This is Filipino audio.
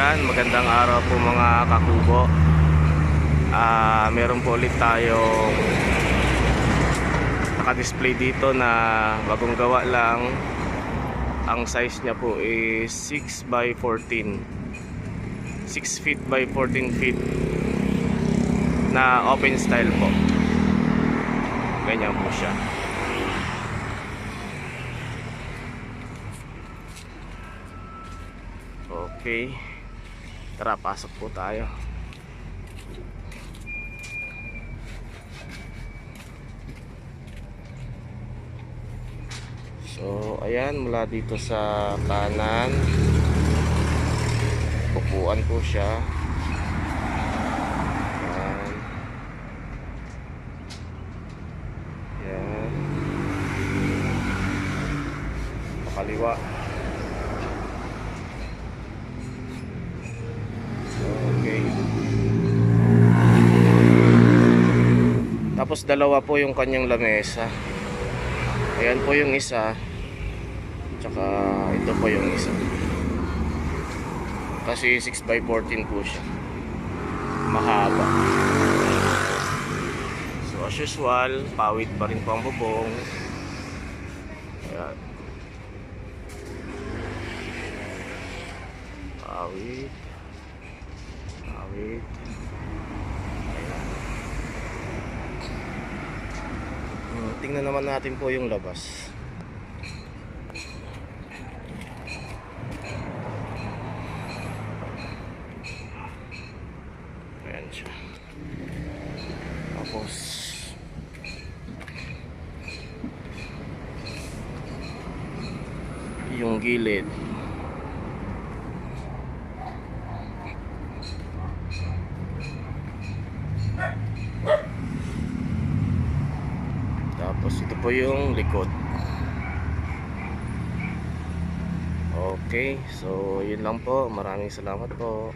Ayan, magandang araw po mga kakubo. Meron po ulit tayong naka-display dito na bagong gawa lang. Ang size niya po is 6 by 14, 6 feet by 14 feet na open style po. Ganyan po siya. Okay, tara, pasok po tayo. So ayan, mula dito sa kanan, upuan po siya. Ayan. Ayan. Pakaliwa. Okay. Tapos dalawa po yung kanyang lamesa. Ayan po yung isa. Tsaka ito po yung isa. Kasi 6 by 14 po siya. Mahaba. So as usual, pawid pa rin po ang bubong. Ayan. Pawid. Pawid. Ayan. Tingnan naman natin po yung labas. Ayan siya. Tapos yung gilid, tapos ito po yung likod. Okay, so yun lang po. Maraming salamat po.